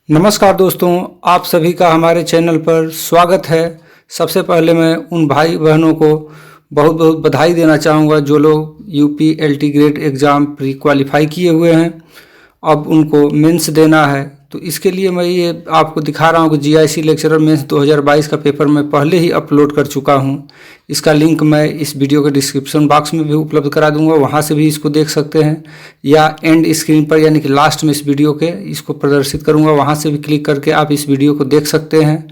नमस्कार दोस्तों, आप सभी का हमारे चैनल पर स्वागत है। सबसे पहले मैं उन भाई बहनों को बहुत बहुत बधाई देना चाहूँगा जो लोग UP LT grade exam pre qualify किए हुए हैं, अब उनको मेंस देना है। तो इसके लिए मैं ये आपको दिखा रहा हूँ कि जीआईसी लेक्चरर मेंस 2022 का पेपर मैं पहले ही अपलोड कर चुका हूँ। इसका लिंक मैं इस वीडियो के डिस्क्रिप्शन बॉक्स में भी उपलब्ध करा दूंगा, वहाँ से भी इसको देख सकते हैं, या एंड स्क्रीन पर यानी कि लास्ट में इस वीडियो के इसको प्रदर्शित करूँगा, वहाँ से भी क्लिक करके आप इस वीडियो को देख सकते हैं।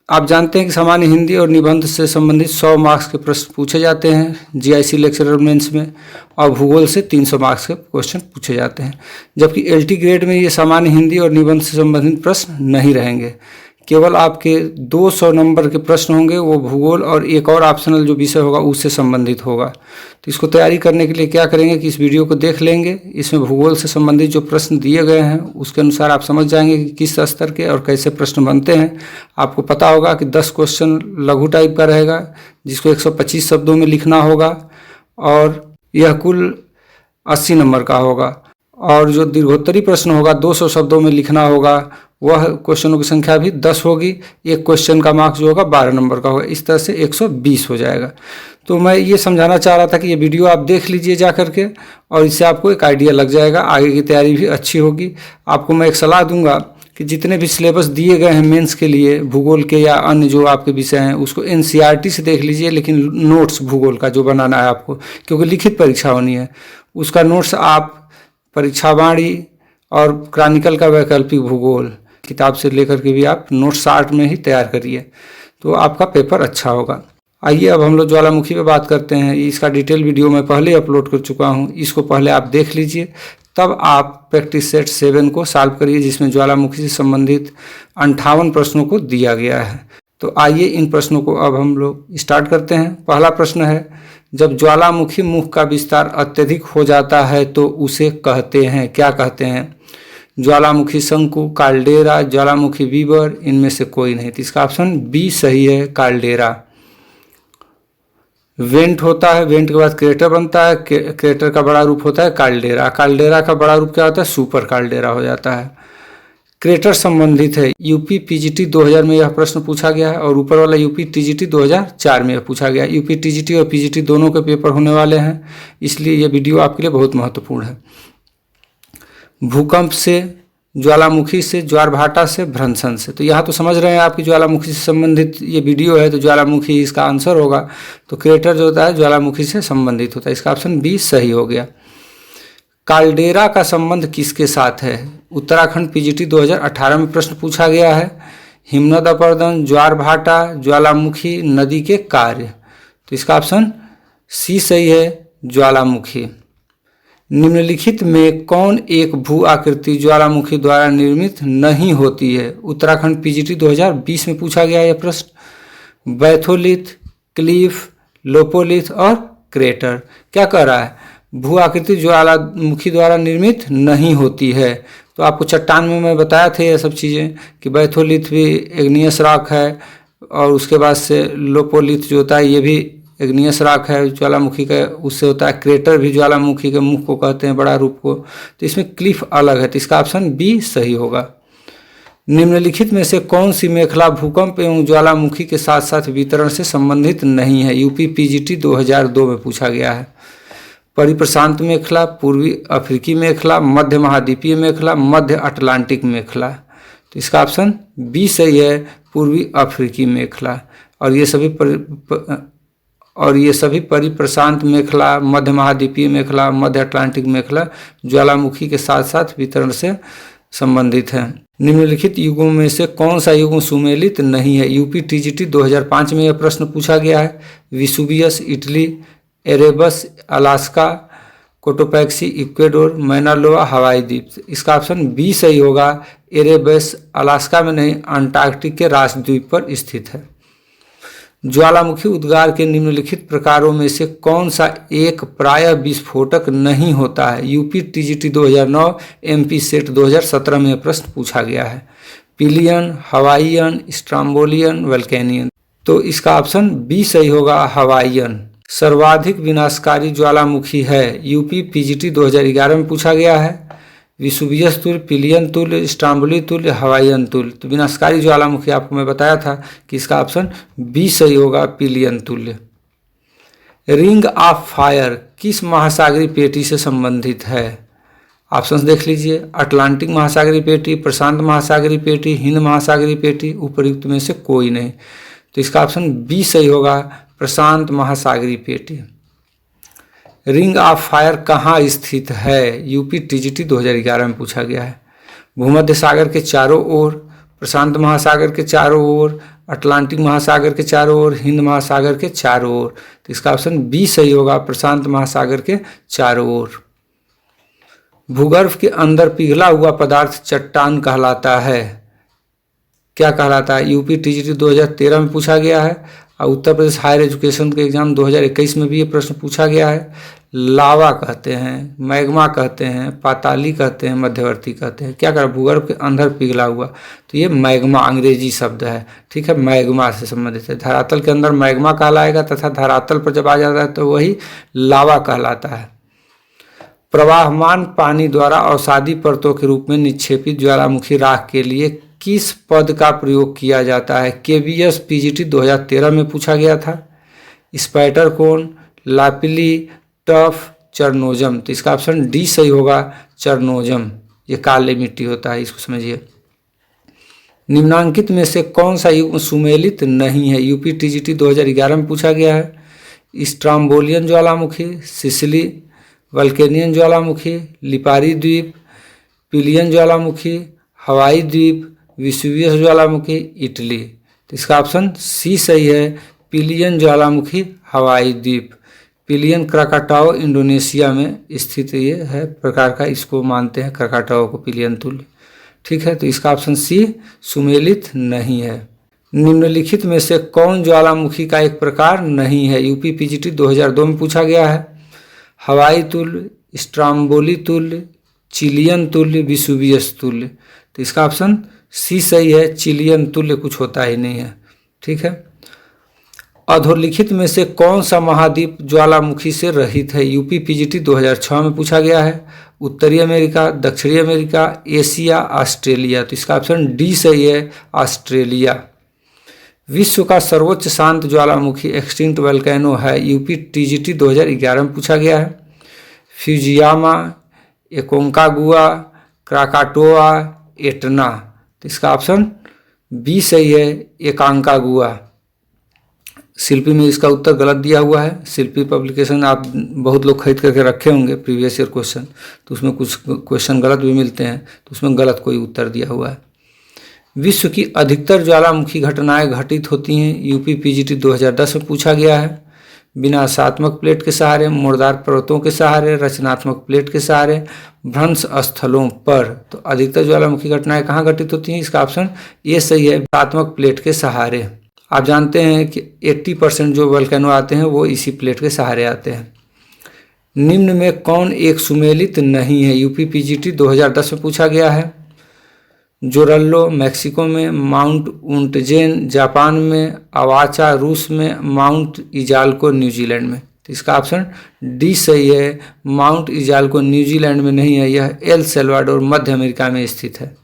आप जानते हैं कि सामान्य हिंदी और निबंध से संबंधित 100 मार्क्स के प्रश्न पूछे जाते हैं जीआईसी लेक्चरर मेंस में, और भूगोल से 300 मार्क्स के क्वेश्चन पूछे जाते हैं। जबकि एलटी ग्रेड में ये सामान्य हिंदी और निबंध से संबंधित प्रश्न नहीं रहेंगे, केवल आपके 200 नंबर के प्रश्न होंगे, वो भूगोल और एक और ऑप्शनल जो विषय होगा उससे संबंधित होगा। तो इसको तैयारी करने के लिए क्या करेंगे कि इस वीडियो को देख लेंगे। इसमें भूगोल से संबंधित जो प्रश्न दिए गए हैं उसके अनुसार आप समझ जाएंगे कि किस स्तर के और कैसे प्रश्न बनते हैं। आपको पता होगा कि 10 क्वेश्चन लघु टाइप का रहेगा, जिसको 125 शब्दों में लिखना होगा, और यह कुल 80 नंबर का होगा। और जो दीर्घोत्तरी प्रश्न होगा 200 शब्दों में लिखना होगा, वह क्वेश्चनों की संख्या भी 10 होगी। एक क्वेश्चन का मार्क्स जो होगा 12 नंबर का होगा। इस तरह से 120 हो जाएगा। तो मैं ये समझाना चाह रहा था कि ये वीडियो आप देख लीजिए जा करके, और इससे आपको एक आइडिया लग जाएगा, आगे की तैयारी भी अच्छी होगी। आपको मैं एक सलाह दूंगा कि जितने भी सिलेबस दिए गए हैं मेंस के लिए भूगोल के या अन्य जो आपके विषय हैं उसको एनसीईआरटी से देख लीजिए, लेकिन नोट्स भूगोल का जो बनाना है आपको, क्योंकि लिखित परीक्षा होनी है, उसका नोट्स आप परीक्षावाणी और क्रॉनिकल का वैकल्पिक भूगोल किताब से लेकर के भी आप नोट्स शार्ट में ही तैयार करिए, तो आपका पेपर अच्छा होगा। आइए अब हम लोग ज्वालामुखी पे बात करते हैं। इसका डिटेल वीडियो मैं पहले अपलोड कर चुका हूँ, इसको पहले आप देख लीजिए, तब आप प्रैक्टिस सेट 7 को सॉल्व करिए, जिसमें ज्वालामुखी से संबंधित 58 प्रश्नों को दिया गया है। तो आइए इन प्रश्नों को अब हम लोग स्टार्ट करते हैं। पहला प्रश्न है, जब ज्वालामुखी मुख का विस्तार अत्यधिक हो जाता है तो उसे कहते हैं, क्या कहते हैं? ज्वालामुखी शंकु, काल्डेरा, ज्वालामुखी वीवर, इनमें से कोई नहीं। तो इसका ऑप्शन बी सही है, काल्डेरा। वेंट होता है, वेंट के बाद क्रेटर बनता है, क्रेटर का बड़ा रूप होता है काल्डेरा, काल्डेरा का बड़ा रूप क्या होता है? सुपर काल्डेरा हो जाता है। क्रेटर संबंधित है, यूपी पीजीटी 2000 में यह प्रश्न पूछा गया है, और ऊपर वाला यूपी टीजीटी 2004 में पूछा गया है। यूपी टीजीटी और पीजीटी दोनों के पेपर होने वाले हैं, इसलिए यह वीडियो आपके लिए बहुत महत्वपूर्ण है। भूकंप से, ज्वालामुखी से, ज्वारभाटा से, भ्रंशन से। तो यहाँ तो समझ रहे हैं आपकी ज्वालामुखी से संबंधित ये वीडियो है, तो ज्वालामुखी इसका आंसर होगा। तो क्रेटर जो होता है ज्वालामुखी से संबंधित होता है, इसका ऑप्शन बी सही हो गया। काल्डेरा का संबंध किसके साथ है? उत्तराखंड पीजीटी 2018 में प्रश्न पूछा गया है। हिमनद अपर्दन, ज्वारभाटा, ज्वालामुखी, नदी के कार्य। तो इसका ऑप्शन सी सही है, ज्वालामुखी। निम्नलिखित में कौन एक भू आकृति ज्वालामुखी द्वारा निर्मित नहीं होती है? उत्तराखंड पीजीटी 2020 में पूछा गया यह प्रश्न। बैथोलिथ, क्लीफ, लोपोलिथ और क्रेटर। क्या कह रहा है? भू आकृति ज्वालामुखी द्वारा निर्मित नहीं होती है। तो आपको चट्टान में मैं बताया थे ये सब चीज़ें कि बैथोलिथ भी इग्नियस रॉक है, और उसके बाद से लोपोलिथ जो होता है ये भी इग्नियस रॉक है ज्वालामुखी का, उससे होता है। क्रेटर भी ज्वालामुखी के मुख को कहते हैं, बड़ा रूप को। तो इसमें क्लिफ अलग है, तो इसका ऑप्शन बी सही होगा। निम्नलिखित में से कौन सी मेखला भूकंप एवं ज्वालामुखी के साथ साथ वितरण से संबंधित नहीं है? यूपी पीजीटी 2002 में पूछा गया है। परिप्रशांत मेखला, पूर्वी अफ्रीकी मेखला, मध्य महाद्वीपीय मेखला, मध्य अटलांटिक मेखला। तो इसका ऑप्शन बी सही है, पूर्वी अफ्रीकी मेखला। और ये सभी परिप्रशांत मेखला, मध्य महाद्वीपीय मेखला, मध्य अटलांटिक मेखला ज्वालामुखी के साथ साथ वितरण से संबंधित हैं। निम्नलिखित युगों में से कौन सा युग सुमेलित नहीं है? यूपी टीजीटी 2005 में यह प्रश्न पूछा गया है। Vesuvius Italy, Erebus Alaska, Cotopaxi Ecuador, मैना लोआ हवाई द्वीप। इसका ऑप्शन बी सही होगा, एरेबस अलास्का में नहीं, अंटार्कटिक के रास द्वीप पर स्थित है। ज्वालामुखी उद्गार के निम्नलिखित प्रकारों में से कौन सा एक प्रायः विस्फोटक नहीं होता है? यूपी टीजीटी 2009, एमपी सेट 2017 में प्रश्न पूछा गया है। Pelean, Hawaiian, Strombolian, Vulcanian. तो इसका ऑप्शन बी सही होगा, हवाईयन। सर्वाधिक विनाशकारी ज्वालामुखी है? यूपी पीजीटी 2011 में पूछा गया है। विसुवियस तुल्य, पिलियन तुल्य, स्ट्राम्बोली तुल्य, हवाईयन तुल्य। तो विनाशकारी ज्वालामुखी आपको मैं बताया था कि इसका ऑप्शन बी सही होगा, पिलियन तुल्य। रिंग ऑफ फायर किस महासागरीय पेटी से संबंधित है? ऑप्शंस देख लीजिए, अटलांटिक महासागरीय पेटी, प्रशांत महासागरीय पेटी, हिंद महासागरीय पेटी, उपयुक्त में से कोई नहीं। तो इसका ऑप्शन बी सही होगा, प्रशांत महासागरीय पेटी। रिंग ऑफ फायर कहाँ स्थित है? यूपी टीजीटी 2011 में पूछा गया है। भूमध्य सागर के चारों ओर, प्रशांत महासागर के चारों ओर, अटलांटिक महासागर के चारों ओर, हिंद महासागर के चारों ओर। तो इसका ऑप्शन बी सही होगा, प्रशांत महासागर के चारों ओर। भूगर्भ के अंदर पिघला हुआ पदार्थ चट्टान कहलाता है। क्या कहलाता है? यूपी टीजीटी 2013 में पूछा गया है और उत्तर प्रदेश हायर एजुकेशन के एग्जाम 2021 में भी ये प्रश्न पूछा गया है। लावा कहते हैं, मैग्मा कहते हैं, पाताली कहते हैं, मध्यवर्ती कहते हैं। क्या कर भूगर्भ के अंदर पिघला हुआ, तो ये मैग्मा अंग्रेजी शब्द है, ठीक है, मैग्मा से संबंधित है। धरातल के अंदर मैग्मा कहलाएगा तथा धरातल पर जब आ जाता है तो वही लावा कहलाता है। प्रवाहमान पानी द्वारा अवसादी परतों के रूप में निक्षेपित ज्वालामुखी राख के लिए किस पद का प्रयोग किया जाता है? केबीएस पीजीटी 2013 में पूछा गया था। स्पैटर कोन, लापिली, टफ, चरनोजम। तो इसका ऑप्शन डी सही होगा, चरनोजम। ये काली मिट्टी होता है, इसको समझिए। निम्नांकित में से कौन सा युग्म सुमेलित नहीं है? यूपी टीजीटी 2011 में पूछा गया है। स्ट्राम्बोलियन ज्वालामुखी, सिसिली वल्केनियन ज्वालामुखी, लिपारी द्वीप, पिलियन ज्वालामुखी, हवाई द्वीप, विसुवियस ज्वालामुखी, इटली। तो इसका ऑप्शन सी सही है, पिलियन ज्वालामुखी, हवाई द्वीप। पिलियन क्राकाटाओ इंडोनेशिया में स्थित ये है प्रकार का, इसको मानते हैं क्राकाटाओ को पिलियन तुल्य, ठीक है। तो इसका ऑप्शन सी सुमेलित नहीं है। निम्नलिखित में से कौन ज्वालामुखी का एक प्रकार नहीं है? यूपी पीजीटी 2002 में पूछा गया है। हवाई तुल्य, स्ट्राम्बोली तुल्य, चिलियन तुल्य, विसुवियस तुल्य। तो इसका ऑप्शन सी सही है, चिलियन तुल्य कुछ होता ही नहीं है, ठीक है। अधोलिखित में से कौन सा महाद्वीप ज्वालामुखी से रहित है? यूपी पीजीटी 2006 में पूछा गया है। उत्तरी अमेरिका, दक्षिणी अमेरिका, एशिया, ऑस्ट्रेलिया। तो इसका ऑप्शन डी सही है, ऑस्ट्रेलिया। विश्व का सर्वोच्च शांत ज्वालामुखी एक्सटिंक्ट वोल्केनो है? यूपी टीजीटी 2011 में पूछा गया है। Fujiyama, Aconcagua, Krakatoa, Etna. तो इसका ऑप्शन बी सही है, एकांकागुआ। शिल्पी में इसका उत्तर गलत दिया हुआ है। शिल्पी पब्लिकेशन आप बहुत लोग खरीद करके रखे होंगे प्रीवियस ईयर क्वेश्चन, तो उसमें कुछ क्वेश्चन गलत भी मिलते हैं, तो उसमें गलत कोई उत्तर दिया हुआ है। विश्व की अधिकतर ज्वालामुखी घटनाएं घटित होती हैं? यूपी पीजीटी 2010 में पूछा गया है। विनाशात्मक प्लेट के सहारे, मुर्दार पर्वतों के सहारे, रचनात्मक प्लेट के सहारे, भ्रंश स्थलों पर। तो अधिकतर ज्वालामुखी घटनाएं कहाँ घटित होती हैं? इसका ऑप्शन ये सही है, विनाशात्मक प्लेट के सहारे। आप जानते हैं कि 80% जो वोल्केनो आते हैं वो इसी प्लेट के सहारे आते हैं। निम्न में कौन एक सुमेलित नहीं है? यूपी पीजीटी 2010 में पूछा गया है। जोरल्लो मैक्सिको में, माउंट उंटजेन जापान में, अवाचा रूस में, माउंट इजाल्को न्यूजीलैंड में। तो इसका ऑप्शन डी सही है, माउंट इजाल्को न्यूजीलैंड में नहीं है, यह एल सल्वाडोर मध्य अमेरिका में स्थित है।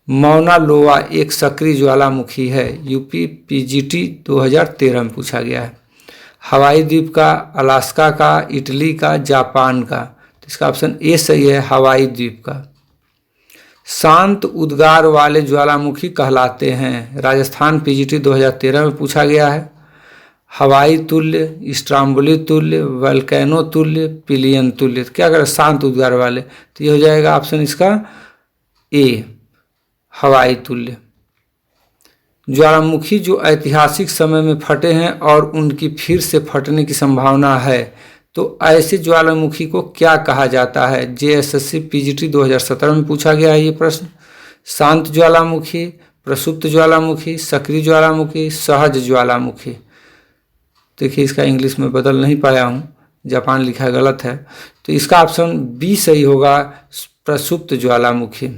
मौना लोआ एक सक्रिय ज्वालामुखी है? यूपी पीजीटी 2013 में पूछा गया है। हवाई द्वीप का, अलास्का का, इटली का, जापान का। तो इसका ऑप्शन ए सही है, हवाई द्वीप का। शांत उद्गार वाले ज्वालामुखी कहलाते हैं? राजस्थान पीजीटी 2013 में पूछा गया है। हवाई तुल्य, स्ट्राम्बोली तुल्य, वोल्केनो तुल्य, पिलियन तुल्य। तो क्या करें? शांत उद्गार वाले। तो ये हो जाएगा ऑप्शन इसका ए, हवाई तुल्य। ज्वालामुखी जो ऐतिहासिक समय में फटे हैं और उनकी फिर से फटने की संभावना है, तो ऐसे ज्वालामुखी को क्या कहा जाता है? जेएसएससी पीजीटी 2017 में पूछा गया है ये प्रश्न। शांत ज्वालामुखी, प्रसुप्त ज्वालामुखी, सक्रिय ज्वालामुखी, सहज ज्वालामुखी। देखिए इसका इंग्लिश में बदल नहीं पाया हूँ, जापान लिखा गलत है, तो इसका ऑप्शन बी सही होगा, प्रसुप्त ज्वालामुखी।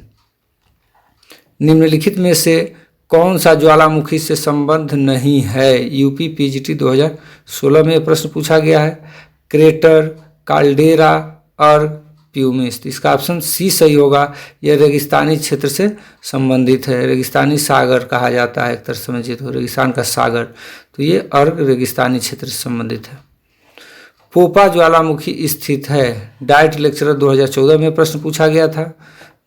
निम्नलिखित में से कौन सा ज्वालामुखी से संबंध नहीं है? यूपी पीजीटी 2016 में प्रश्न पूछा गया है। क्रेटर, काल्डेरा और प्यूमिस। तो इसका ऑप्शन सी सही होगा। यह रेगिस्तानी क्षेत्र से संबंधित है। रेगिस्तानी सागर कहा जाता है एक तरह से समझिए तो, रेगिस्तान का सागर। तो ये अर्ग रेगिस्तानी क्षेत्र से संबंधित है। पोपा ज्वालामुखी स्थित है। डाइट लेक्चरर 2014 में प्रश्न पूछा गया था।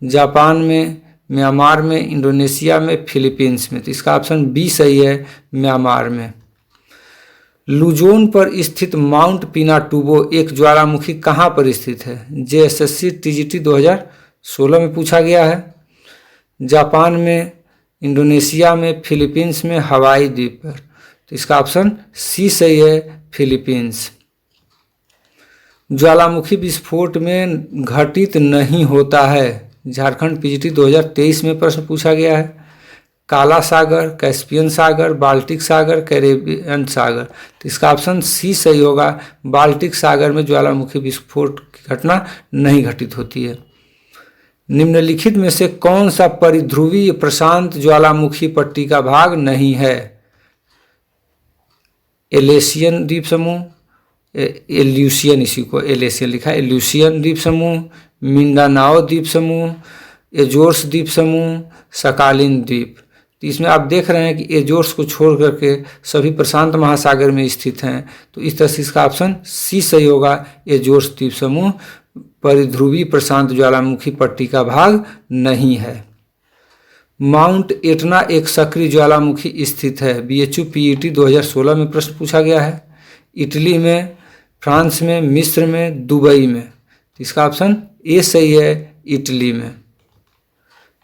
जापान में, म्यांमार में, इंडोनेशिया में, फिलीपींस में। तो इसका ऑप्शन बी सही है, म्यांमार में। लुजोन पर स्थित माउंट पिनाटुबो एक ज्वालामुखी कहाँ पर स्थित है? जेएसएससी टीजीटी 2016 में पूछा गया है। जापान में, इंडोनेशिया में, फिलीपींस में, हवाई द्वीप पर। तो इसका ऑप्शन सी सही है, फिलीपींस। ज्वालामुखी विस्फोट में घटित नहीं होता है। झारखंड पीजीटी 2023 में प्रश्न पूछा गया है। काला सागर, कैस्पियन सागर, बाल्टिक सागर, कैरेबियन सागर। तो इसका ऑप्शन सी सही होगा। बाल्टिक सागर में ज्वालामुखी विस्फोट की घटना नहीं घटित होती है। निम्नलिखित में से कौन सा परिध्रुवीय प्रशांत ज्वालामुखी पट्टी का भाग नहीं है? एलेशियन द्वीप समूह, एल्यूशियन, इसी को एलेशियन लिखा है, एल्यूशियन द्वीप समूह, मिंडानाओ द्वीप समूह, एजोर्स द्वीप समूह, सकालिन द्वीप। तो इसमें आप देख रहे हैं कि एजोर्स को छोड़ करके सभी प्रशांत महासागर में स्थित हैं। तो इस तरह से इसका ऑप्शन सी सही होगा। एजोर्स द्वीप समूह परिध्रुवीय प्रशांत ज्वालामुखी पट्टी का भाग नहीं है। माउंट एटना एक सक्रिय ज्वालामुखी स्थित है। बीएचयू पीईटी 2016 में प्रश्न पूछा गया है। इटली में, फ्रांस में, मिस्र में, दुबई में। तो इसका ऑप्शन ए सही है, इटली में।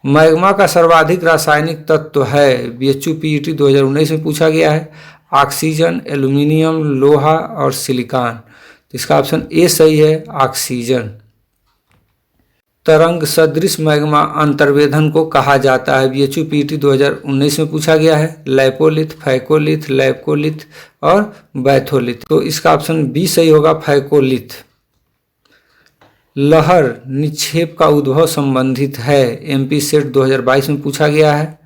मैग्मा का सर्वाधिक रासायनिक तत्व है। बीएचयू पीईटी 2019 में पूछा गया है। ऑक्सीजन, एल्यूमिनियम, लोहा और सिलिकॉन। तो इसका ऑप्शन ए सही है, ऑक्सीजन। तरंग सदृश मैग्मा अंतर्वेधन को कहा जाता है। बीएचयू पीईटी 2019 में पूछा गया है। लैपोलिथ, फैकोलिथ, लैकोलिथ और बैथोलिथ। तो इसका ऑप्शन बी सही होगा, फैकोलिथ। लहर निक्षेप का उद्भव संबंधित है। एमपी सेट 2022 में पूछा गया है।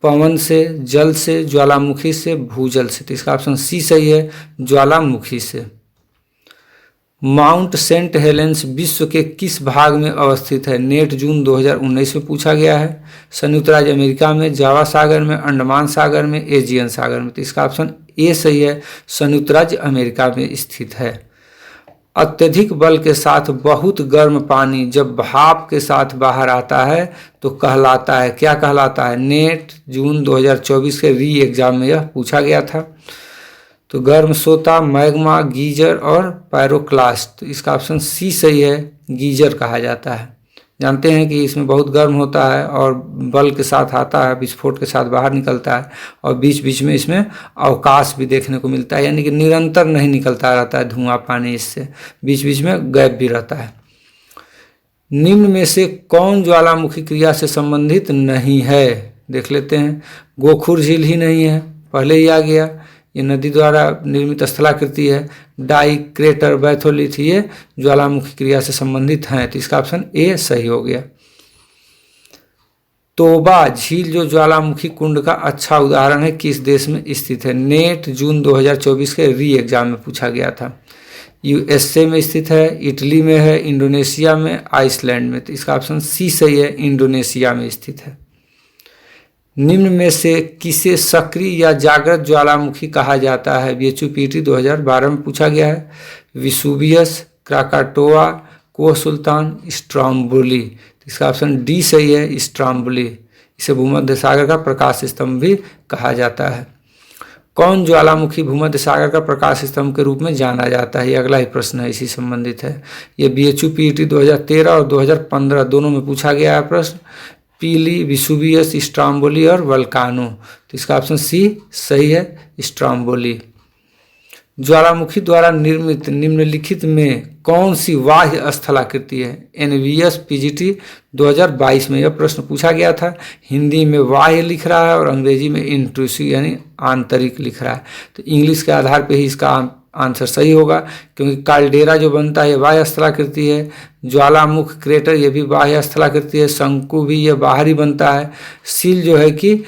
पवन से, जल से, ज्वालामुखी से, भूजल से। तो इसका ऑप्शन सी सही है, ज्वालामुखी से। माउंट सेंट हेलेंस विश्व के किस भाग में अवस्थित है? नेट जून 2019 में पूछा गया है। संयुक्त राज्य अमेरिका में, जावा सागर में, अंडमान सागर में, एजियन सागर में। तो इसका ऑप्शन ए सही है, संयुक्त राज्य अमेरिका में स्थित है। अत्यधिक बल के साथ बहुत गर्म पानी जब भाप के साथ बाहर आता है तो कहलाता है, क्या कहलाता है? नेट जून 2024 के री एग्जाम में यह पूछा गया था। तो गर्म सोता, मैग्मा, गीजर और पायरोक्लास्ट। तो इसका ऑप्शन सी सही है, गीजर कहा जाता है। जानते हैं कि इसमें बहुत गर्म होता है और बल के साथ आता है, विस्फोट के साथ बाहर निकलता है और बीच बीच में इसमें अवकाश भी देखने को मिलता है, यानी कि निरंतर नहीं निकलता रहता है धुआं पानी, इससे बीच बीच में गैप भी रहता है। निम्न में से कौन ज्वालामुखी क्रिया से संबंधित नहीं है? देख लेते हैं। गोखुर झील ही नहीं है, पहले ही आ गया। ये नदी द्वारा निर्मित स्थलाकृति है। डाई, क्रेटर, बैथोलिथ ये ज्वालामुखी क्रिया से संबंधित हैं। तो इसका ऑप्शन ए सही हो गया। तोबा झील जो ज्वालामुखी कुंड का अच्छा उदाहरण है, किस देश में स्थित है? नेट जून 2024 के री एग्जाम में पूछा गया था। यूएसए में स्थित है, इटली में है, इंडोनेशिया में, आइसलैंड में। तो इसका ऑप्शन सी सही है, इंडोनेशिया में स्थित है। निम्न में से किसे सक्रिय या जागृत ज्वालामुखी कहा जाता है? बीएचयू पीईटी 2012 में पूछा गया है। विसुवियस, क्राकाटोआ, कोह सुल्तान, स्ट्रोम्बोली। इसका ऑप्शन डी सही है, स्ट्रोम्बोली। इसे भूमध्य सागर का प्रकाश स्तंभ भी कहा जाता है। कौन ज्वालामुखी भूमध्य सागर का प्रकाश स्तंभ के रूप में जाना जाता है? ये अगला ही प्रश्न है, इसी संबंधित है। ये बीएचयू पीईटी 2013 और 2015 दोनों में पूछा गया है प्रश्न। पीली, विसुवियस, स्ट्रोम्बोली और वल्कानो। तो इसका ऑप्शन सी सही है, स्ट्रोम्बोली। ज्वालामुखी द्वारा निर्मित निम्नलिखित में कौन सी बाह्य स्थलाकृति है? एनवीएस पीजीटी 2022 में यह प्रश्न पूछा गया था। हिंदी में बाह्य लिख रहा है और अंग्रेजी में इंट्रूसिव यानी आंतरिक लिख रहा है। तो इंग्लिश के आधार पे ही इसका आंसर सही होगा, क्योंकि काल्डेरा जो बनता है ये बाह्य स्थलाकृति है। ज्वालामुख क्रेटर ये भी बाह्य स्थलाकृति है। शंकु भी ये बाहरी बनता है। सील जो है कि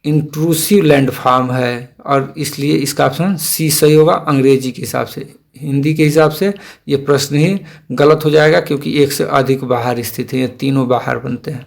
इंट्रूसिव लैंडफॉर्म है और इसलिए इसका ऑप्शन सी सही होगा अंग्रेजी के हिसाब से। हिंदी के हिसाब से ये प्रश्न ही गलत हो जाएगा, क्योंकि एक से अधिक बाहर स्थित है, ये तीनों बाहर बनते हैं।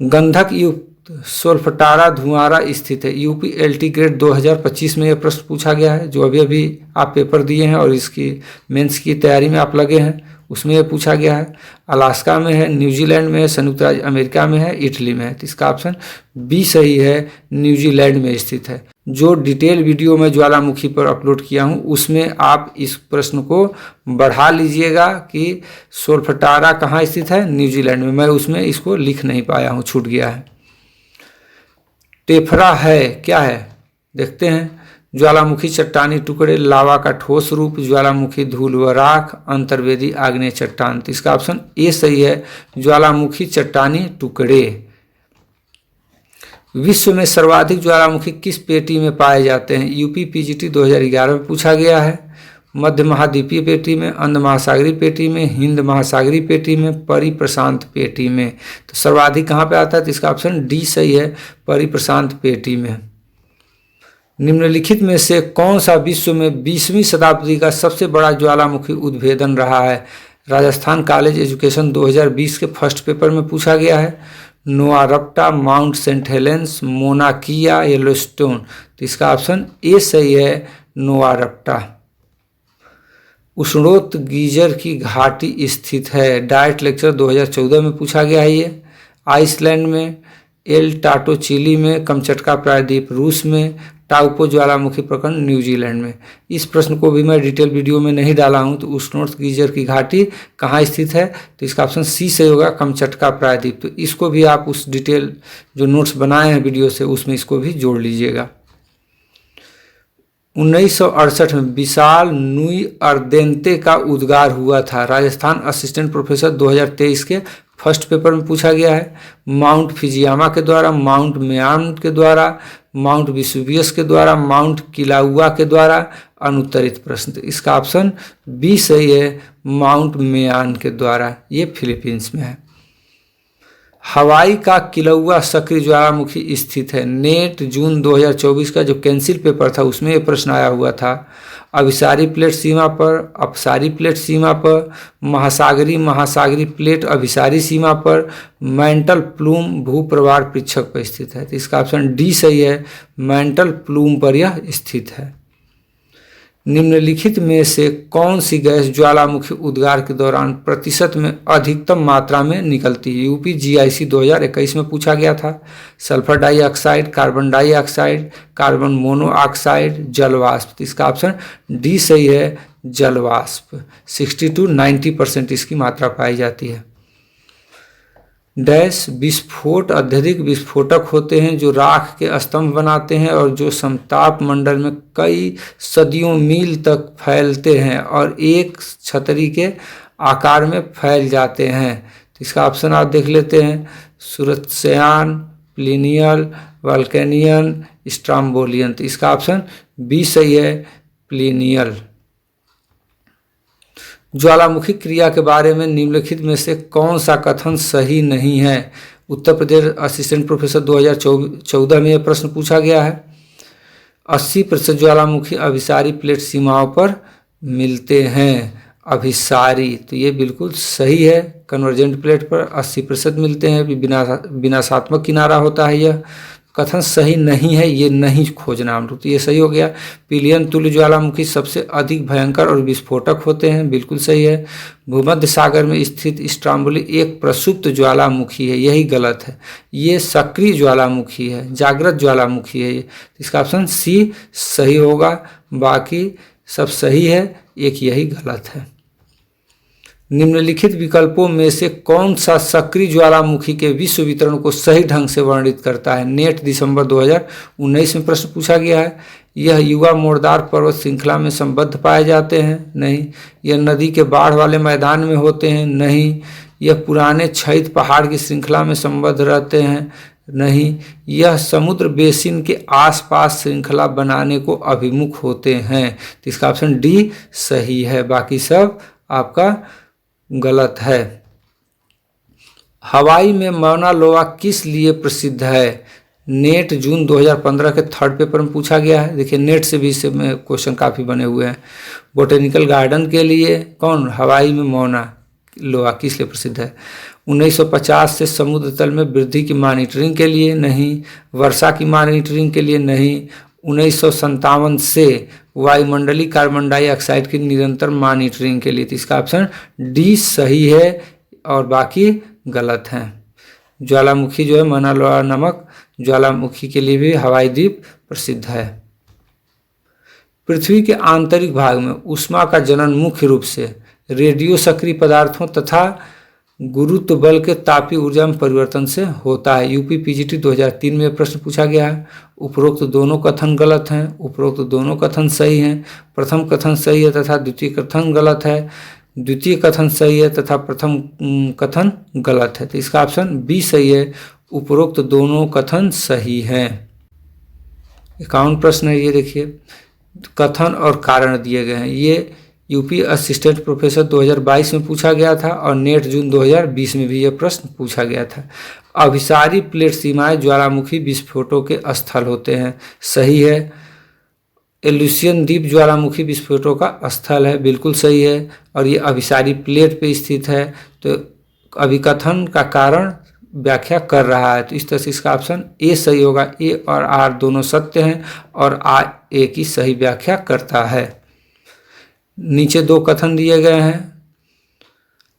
गंधक युक्त सोल्फटारा धुआंरा स्थित है। यूपी एलटी ग्रेड 2025 में यह प्रश्न पूछा गया है, जो अभी अभी आप पेपर दिए हैं और इसकी मेंस की तैयारी में आप लगे हैं, उसमें यह पूछा गया है। अलास्का में है, न्यूजीलैंड में है, संयुक्त राज्य अमेरिका में है, इटली में है। तो इसका ऑप्शन बी सही है, न्यूजीलैंड में स्थित है। जो डिटेल वीडियो मैं ज्वालामुखी पर अपलोड किया हूँ उसमें आप इस प्रश्न को बढ़ा लीजिएगा कि सोल्फटारा कहाँ स्थित है, न्यूजीलैंड में। मैं उसमें इसको लिख नहीं पाया हूँ, छूट गया है। टेफरा है क्या है, देखते हैं। ज्वालामुखी चट्टानी टुकड़े, लावा का ठोस रूप, ज्वालामुखी धूल व राख, अंतर्वेदी आग्नेय चट्टान। तो इसका ऑप्शन ए सही है, ज्वालामुखी चट्टानी टुकड़े। विश्व में सर्वाधिक ज्वालामुखी किस पेटी में पाए जाते हैं? यूपी पीजीटी 2011 में पूछा गया है। मध्य महाद्वीपीय पेटी में, अंध महासागरीय पेटी में, हिंद महासागरीय पेटी में, परिप्रशांत पेटी में। तो सर्वाधिक कहाँ पे आता है? तो इसका ऑप्शन डी सही है, परिप्रशांत पेटी में। निम्नलिखित में से कौन सा विश्व में 20वीं शताब्दी का सबसे बड़ा ज्वालामुखी उद्भेदन रहा है? राजस्थान कॉलेज एजुकेशन 2020 के फर्स्ट पेपर में पूछा गया है। नोआ रप्टा, माउंट सेंट हेलेंस, मोना किया, येलोस्टोन। तो इसका ऑप्शन ए सही है, नोआ रप्टा। उष्णोत गीजर की घाटी स्थित है। डाइट लेक्चर 2014 में पूछा गया है ये। आइसलैंड में, एल टाटो चिली में, कमचटका प्रायद्वीप रूस में, टाउपो ज्वालामुखी प्रखंड न्यूजीलैंड में। इस प्रश्न को भी मैं डिटेल वीडियो में नहीं डाला हूं। तो उष्णोत गीजर की घाटी कहाँ स्थित है? तो इसका ऑप्शन सी सही होगा, कमचटका प्रायद्वीप। तो इसको भी आप उस डिटेल जो नोट्स बनाए हैं वीडियो से उसमें इसको भी जोड़ लीजिएगा। 1968 में विशाल नुई अर्देंते का उद्गार हुआ था। राजस्थान असिस्टेंट प्रोफेसर 2023 के फर्स्ट पेपर में पूछा गया है। माउंट फिजियामा के द्वारा, माउंट मेयान के द्वारा, माउंट विसुवियस के द्वारा, माउंट किलाउआ के द्वारा। अनुत्तरित प्रश्न। इसका ऑप्शन बी सही है, माउंट मेयान के द्वारा। ये फिलीपींस में है। हवाई का किलौआ सक्रिय ज्वालामुखी स्थित है। नेट जून 2024 का जो कैंसिल पेपर था उसमें ये प्रश्न आया हुआ था। अभिसारी प्लेट सीमा पर, अपसारी प्लेट सीमा पर, महासागरी प्लेट अभिसारी सीमा पर, मैंटल प्लूम भूप्रवाल पृच्छक पर स्थित है। तो इसका ऑप्शन डी सही है, मैंटल प्लूम पर यह स्थित है। निम्नलिखित में से कौन सी गैस ज्वालामुखी उद्गार के दौरान प्रतिशत में अधिकतम मात्रा में निकलती है? यूपी जीआईसी 2021 में पूछा गया था। Sulphur dioxide, carbon dioxide, carbon monoxide, जलवाष्प। इसका ऑप्शन डी सही है, जलवाष्प। 60 to 90% इसकी मात्रा पाई जाती है। डैश विस्फोट अत्यधिक विस्फोटक होते हैं जो राख के स्तंभ बनाते हैं और जो समताप मंडल में कई सदियों मील तक फैलते हैं और एक छतरी के आकार में फैल जाते हैं। तो इसका ऑप्शन आप देख लेते हैं। सुरत्सियान, प्लिनियल, वल्केनियन, स्ट्राम्बोलियन। तो इसका ऑप्शन बी सही है, प्लिनियल। ज्वालामुखी क्रिया के बारे में निम्नलिखित में से कौन सा कथन सही नहीं है? उत्तर प्रदेश असिस्टेंट प्रोफेसर 2014 में यह प्रश्न पूछा गया है। 80% ज्वालामुखी अभिसारी प्लेट सीमाओं पर मिलते हैं। अभिसारी, तो ये बिल्कुल सही है। कन्वर्जेंट प्लेट पर 80% मिलते हैं। विनाशात्मक किनारा होता है। यह कथन सही नहीं है, ये नहीं खोजना हम लोग। तो ये सही हो गया। पिलियन तुल्य ज्वालामुखी सबसे अधिक भयंकर और विस्फोटक होते हैं, बिल्कुल सही है। भूमध्य सागर में स्थित स्ट्राम्बोली एक प्रसुप्त ज्वालामुखी है, यही गलत है। ये सक्रिय ज्वालामुखी है, जागृत ज्वालामुखी है। इसका ऑप्शन सी सही होगा, बाकी सब सही है, एक यही गलत है। निम्नलिखित विकल्पों में से कौन सा सक्रिय ज्वालामुखी के विश्व वितरण को सही ढंग से वर्णित करता है? नेट दिसंबर 2019 में प्रश्न पूछा गया है। यह युवा मोरदार पर्वत श्रृंखला में संबद्ध पाए जाते हैं, नहीं। यह नदी के बाढ़ वाले मैदान में होते हैं, नहीं। यह पुराने क्षैत पहाड़ की श्रृंखला में संबद्ध रहते हैं, नहीं। यह समुद्र बेसिन के आसपास श्रृंखला बनाने को अभिमुख होते हैं। तो इसका ऑप्शन डी सही है, बाकी सब आपका गलत है। हवाई में मौना लोआ किस लिए प्रसिद्ध है? नेट जून 2015 के थर्ड पेपर में पूछा गया है। देखिए नेट से भी इससे में क्वेश्चन काफ़ी बने हुए हैं। बोटेनिकल गार्डन के लिए कौन, हवाई में मौना लोआ किस लिए प्रसिद्ध है। 1950 से समुद्र तल में वृद्धि की मॉनिटरिंग के लिए नहीं, वर्षा की मॉनिटरिंग के लिए नहीं, 1957 से वायुमंडलीय कार्बन डाइऑक्साइड की निरंतर मॉनिटरिंग के लिए। तो इसका ऑप्शन डी सही है और बाकी गलत हैं। ज्वालामुखी जो है मौना लोआ नामक ज्वालामुखी के लिए भी हवाई द्वीप प्रसिद्ध है। पृथ्वी के आंतरिक भाग में ऊष्मा का जनन मुख्य रूप से रेडियो सक्रिय पदार्थों तथा गुरुत्व बल के तापीय ऊर्जा में परिवर्तन से होता है। यूपी पीजीटी 2003 में प्रश्न पूछा गया है। उपरोक्त दोनों कथन गलत हैं। उपरोक्त दोनों कथन सही हैं। प्रथम कथन सही है तथा द्वितीय कथन गलत है। द्वितीय कथन सही है तथा प्रथम कथन गलत है। तो इसका ऑप्शन बी सही है, उपरोक्त दोनों कथन सही हैं। 51 प्रश्न है, ये देखिए कथन और कारण दिए गए हैं। ये यूपी असिस्टेंट प्रोफेसर 2022 में पूछा गया था और नेट जून 2020 में भी यह प्रश्न पूछा गया था। अभिसारी प्लेट सीमाएं ज्वालामुखी विस्फोटों के स्थल होते हैं, सही है। एल्यूसियन द्वीप ज्वालामुखी विस्फोटों का स्थल है, बिल्कुल सही है और ये अभिसारी प्लेट पे स्थित है। तो अभिकथन का कारण व्याख्या कर रहा है, तो इस तरह से इसका ऑप्शन ए सही होगा। ए और आर दोनों सत्य हैं और आ ए की सही व्याख्या करता है। नीचे दो कथन दिए गए हैं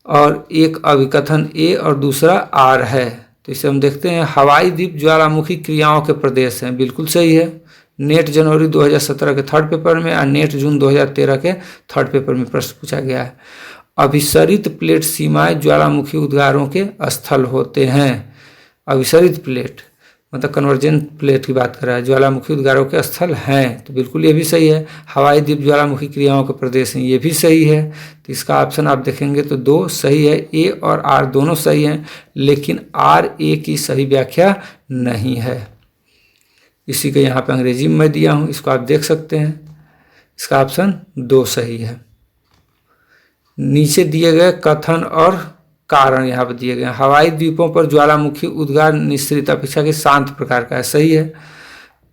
और एक अभिकथन ए और दूसरा आर है। तो इसे हम देखते हैं। हवाई द्वीप ज्वालामुखी क्रियाओं के प्रदेश हैं, बिल्कुल सही है। नेट जनवरी 2017 के थर्ड पेपर में और नेट जून 2013 के थर्ड पेपर में प्रश्न पूछा गया है। अभिसरित प्लेट सीमाएं ज्वालामुखी उद्गारों के स्थल होते हैं। अभिसरित प्लेट मतलब कन्वर्जेंट प्लेट की बात कर रहा है, ज्वालामुखी उद्गारों के स्थल हैं, तो बिल्कुल ये भी सही है। हवाई द्वीप ज्वालामुखी क्रियाओं के प्रदेश हैं, ये भी सही है। तो इसका ऑप्शन आप देखेंगे तो दो सही है। ए और आर दोनों सही हैं, लेकिन आर ए की सही व्याख्या नहीं है। इसी के यहाँ पे अंग्रेजी में मैं दिया हूँ, इसको आप देख सकते हैं। इसका ऑप्शन दो सही है। नीचे दिए गए कथन और कारण यहाँ पर दिए गए हैं। हवाई द्वीपों पर ज्वालामुखी उद्गार निश्चित अपेक्षा के शांत प्रकार का है, सही है।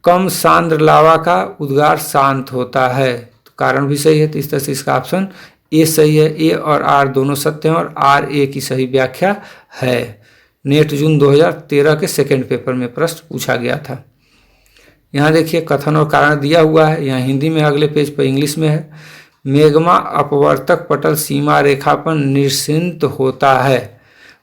कम सांद्र लावा का उद्गार शांत होता है, तो कारण भी सही है। तो इस तरह से इसका ऑप्शन ए सही है। ए और आर दोनों सत्य हैं और आर ए की सही व्याख्या है। नेट जून 2013 के सेकेंड पेपर में प्रश्न पूछा गया था। यहाँ देखिए कथन और कारण दिया हुआ है, यहाँ हिंदी में, अगले पेज पर इंग्लिश में है। मेग्मा अपवर्तक पटल सीमा रेखा पर निश्चित होता है।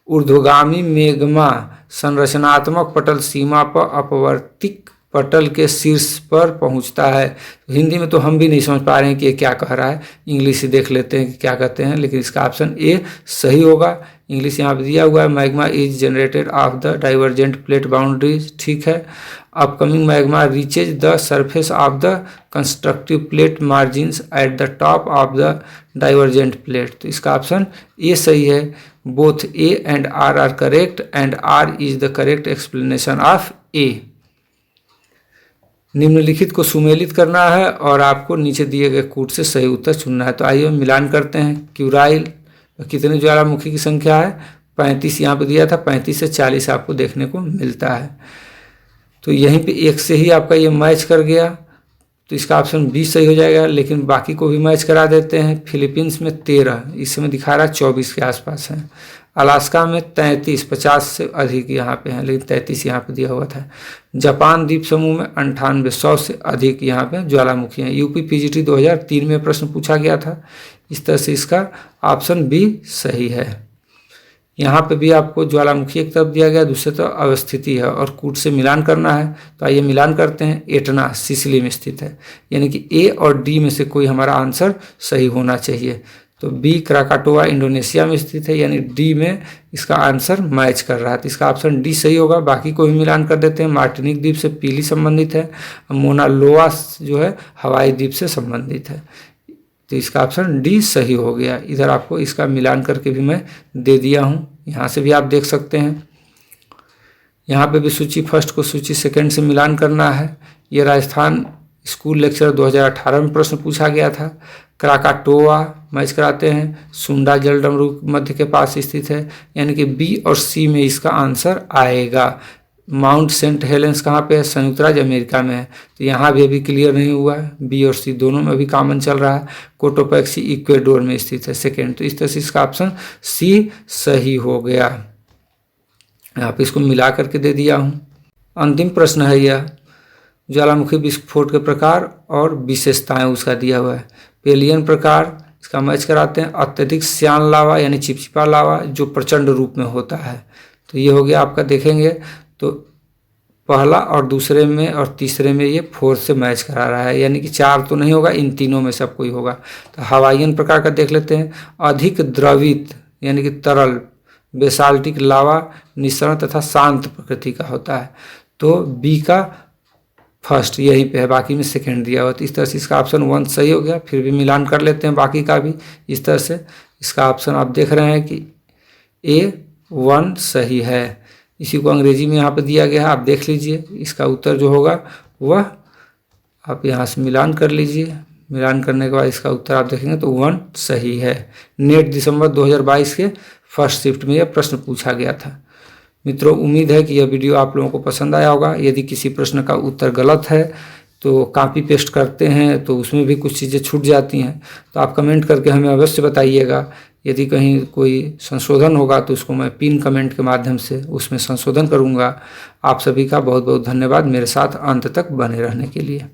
ऊर्ध्वगामी मेग्मा संरचनात्मक पटल सीमा पर अपवर्तिक पटल के शीर्ष पर पहुंचता है। तो हिंदी में तो हम भी नहीं समझ पा रहे हैं कि ये क्या कह रहा है, इंग्लिश से देख लेते हैं कि क्या कहते हैं, लेकिन इसका ऑप्शन ए सही होगा। इंग्लिश यहाँ पे दिया हुआ है, magma is generated of the divergent plate boundaries, ठीक है। Upcoming magma reaches the surface of the constructive plate margins at the top of the divergent plate. तो इसका ऑप्शन ए सही है। Both A and R are correct and R is the correct explanation of A. निम्नलिखित को सुमेलित करना है और आपको नीचे दिए गए कूट से सही उत्तर चुनना है। तो आइए मिलान करते हैं। क्यूराइल कितने ज्वालामुखी की संख्या है, 35 यहाँ पे दिया था, 35 से 40 आपको देखने को मिलता है। तो यहीं पे एक से ही आपका ये मैच कर गया, तो इसका ऑप्शन बी सही हो जाएगा। लेकिन बाकी को भी मैच करा देते हैं। फिलीपींस में 13, इस समय दिखा रहा है 24 के आसपास है। अलास्का में 33, 50 से अधिक यहाँ पे हैं, लेकिन 33 यहाँ पे दिया हुआ था। जापान द्वीप समूह में 98, 100 से अधिक यहाँ पे ज्वालामुखी हैं। यूपी पीजीटी 2003 में प्रश्न पूछा गया था। इस तरह से इसका ऑप्शन बी सही है। यहाँ पे भी आपको ज्वालामुखी एक तरफ दिया गया, दूसरी तरफ अवस्थिति है और कूट से मिलान करना है। तो आइए मिलान करते हैं। एटना सिसिली में स्थित है, यानी कि ए और डी में से कोई हमारा आंसर सही होना चाहिए। तो बी क्राकाटोआ इंडोनेशिया में स्थित है, यानी डी में इसका आंसर मैच कर रहा है। तो इसका ऑप्शन डी सही होगा। बाकी को भी मिलान कर देते हैं। मार्टिनिक द्वीप से पीली संबंधित है, मोना लोआ जो है हवाई द्वीप से संबंधित है। तो इसका ऑप्शन डी सही हो गया। इधर आपको इसका मिलान करके भी मैं दे दिया हूँ, यहाँ से भी आप देख सकते हैं। यहाँ पे भी सूची फर्स्ट को सूची सेकंड से मिलान करना है। ये राजस्थान स्कूल लेक्चर 2018 में प्रश्न पूछा गया था। क्राकाटोआ मैच कराते हैं, सुंडा जल डमरू मध्य के पास स्थित है, यानी कि बी और सी में इसका आंसर आएगा। माउंट सेंट हेलेंस कहाँ पे है? संयुक्त राज्य अमेरिका में है, तो यहाँ भी अभी क्लियर नहीं हुआ है। बी और सी दोनों में अभी कॉमन चल रहा है। कोटोपैक्सी इक्वेडोर में स्थित है, सेकेंड। तो इस तरह से इसका ऑप्शन सी सही हो गया। यहाँ पे इसको मिला करके दे दिया हूँ। अंतिम प्रश्न है यह, ज्वालामुखी विस्फोट के प्रकार और विशेषताएं उसका दिया हुआ है। पेलियन प्रकार, इसका मैच कराते हैं। अत्यधिक श्यान लावा यानी चिपचिपा लावा जो प्रचंड रूप में होता है, तो ये हो गया आपका। देखेंगे तो पहला और दूसरे में और तीसरे में ये 4 से मैच करा रहा है, यानी कि 4 तो नहीं होगा, इन तीनों में सब कोई होगा। तो हवाईयन प्रकार का देख लेते हैं। अधिक द्रवित यानी कि तरल बेसाल्टिक लावा निसरण तथा शांत प्रकृति का होता है, तो बी का फर्स्ट यहीं पे है, बाकी में सेकेंड दिया हुआ। तो इस तरह से इसका ऑप्शन 1 सही हो गया। फिर भी मिलान कर लेते हैं बाकी का भी इस तरह से। इसका ऑप्शन आप देख रहे हैं कि A1 सही है। इसी को अंग्रेजी में यहाँ पे दिया गया है, आप देख लीजिए। इसका उत्तर जो होगा वह आप यहाँ से मिलान कर लीजिए। मिलान करने के बाद इसका उत्तर आप देखेंगे तो 1 सही है। नेट दिसंबर 2022 के फर्स्ट शिफ्ट में यह प्रश्न पूछा गया था। मित्रों, उम्मीद है कि यह वीडियो आप लोगों को पसंद आया होगा। यदि किसी प्रश्न का उत्तर गलत है तो कॉपी पेस्ट करते हैं तो उसमें भी कुछ चीज़ें छूट जाती हैं, तो आप कमेंट करके हमें अवश्य बताइएगा। यदि कहीं कोई संशोधन होगा तो उसको मैं पिन कमेंट के माध्यम से उसमें संशोधन करूँगा। आप सभी का बहुत बहुत धन्यवाद मेरे साथ अंत तक बने रहने के लिए।